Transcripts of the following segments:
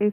1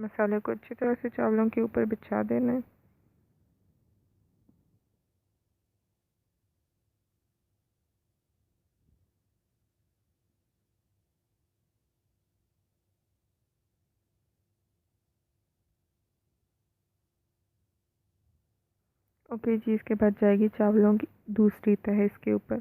मसाले को अच्छी तरह से चावलों के ऊपर बिछा देना है। ओके जी, इसके बाद जाएगी चावलों की दूसरी तह इसके ऊपर।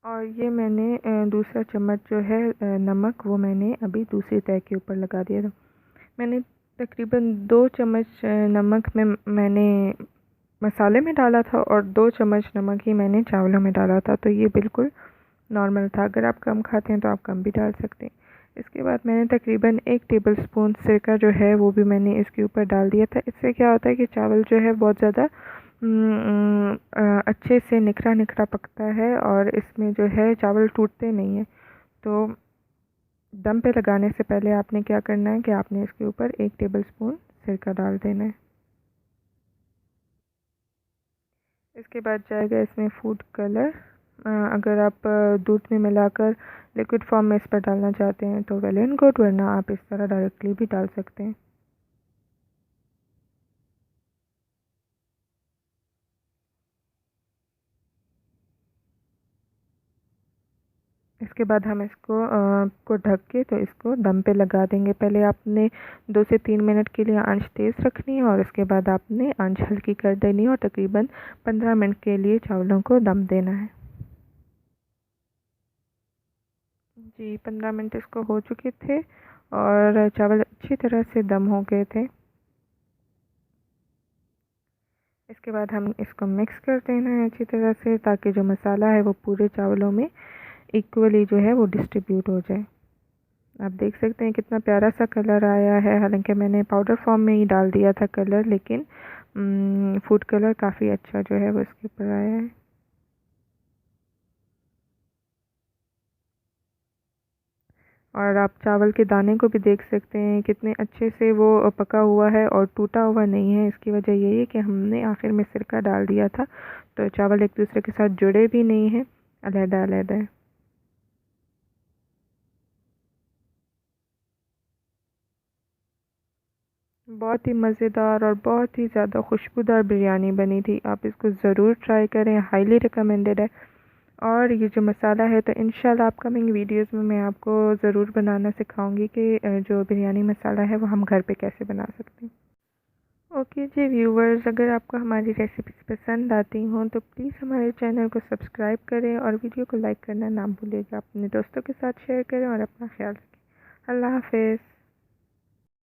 और ये मैंने दूसरा चम्मच जो है नमक, वो मैंने अभी दूसरी तह के ऊपर लगा दिया था। मैंने तकरीबन 2 चम्मच नमक में मैंने मसाले में डाला था और 2 चम्मच नमक ही मैंने चावलों में डाला था, तो ये बिल्कुल नॉर्मल था। अगर आप कम खाते हैं तो आप कम भी डाल सकते हैं। इसके बाद मैंने तकरीबन 1 टेबलस्पून सिरका जो है वो भी मैंने इसके ऊपर डाल दिया था। इससे क्या होता है कि चावल जो है बहुत ज़्यादा अच्छे से निखरा निखरा पकता है और इसमें जो है चावल टूटते नहीं हैं। तो दम पे लगाने से पहले आपने क्या करना है कि आपने इसके ऊपर 1 टेबलस्पून सिरका डाल देना है। इसके बाद जाएगा इसमें फूड कलर। अगर आप दूध में मिलाकर लिक्विड फॉर्म में इस पर डालना चाहते हैं तो वेल एंड गुड, वरना आप इस तरह डायरेक्टली भी डाल सकते हैं। इसके बाद हम इसको को ढक के तो इसको दम पे लगा देंगे। पहले आपने 2 से 3 मिनट के लिए आंच तेज़ रखनी है और इसके बाद आपने आंच हल्की कर देनी है और तकरीबन 15 मिनट के लिए चावलों को दम देना है। जी, 15 मिनट इसको हो चुके थे और चावल अच्छी तरह से दम हो गए थे। इसके बाद हम इसको मिक्स कर देना है अच्छी तरह से, ताकि जो मसाला है वो पूरे चावलों में इक्वली जो है वो डिस्ट्रीब्यूट हो जाए। आप देख सकते हैं कितना प्यारा सा कलर आया है। हालांकि मैंने पाउडर फॉर्म में ही डाल दिया था कलर, लेकिन फूड कलर काफ़ी अच्छा जो है वो इसके ऊपर आया है। और आप चावल के दाने को भी देख सकते हैं कितने अच्छे से वो पका हुआ है और टूटा हुआ नहीं है। इसकी वजह यही है कि हमने आखिर में सिरका डाल दिया था, तो चावल एक दूसरे के साथ जुड़े भी नहीं हैं, अलहदा अलहदा है। बहुत ही मज़ेदार और बहुत ही ज़्यादा खुशबूदार बिरयानी बनी थी। आप इसको ज़रूर ट्राई करें, हाईली रिकमेंडेड है। और ये जो मसाला है तो इंशाल्लाह अपकमिंग वीडियोस में मैं आपको ज़रूर बनाना सिखाऊंगी कि जो बिरयानी मसाला है वो हम घर पे कैसे बना सकते हैं। ओके जी व्यूवर्स, अगर आपको हमारी रेसिपीज़ पसंद आती हों तो प्लीज़ हमारे चैनल को सब्सक्राइब करें और वीडियो को लाइक करना ना भूलिएगा। अपने दोस्तों के साथ शेयर करें और अपना ख्याल रखें। अल्लाह हाफ़िज़।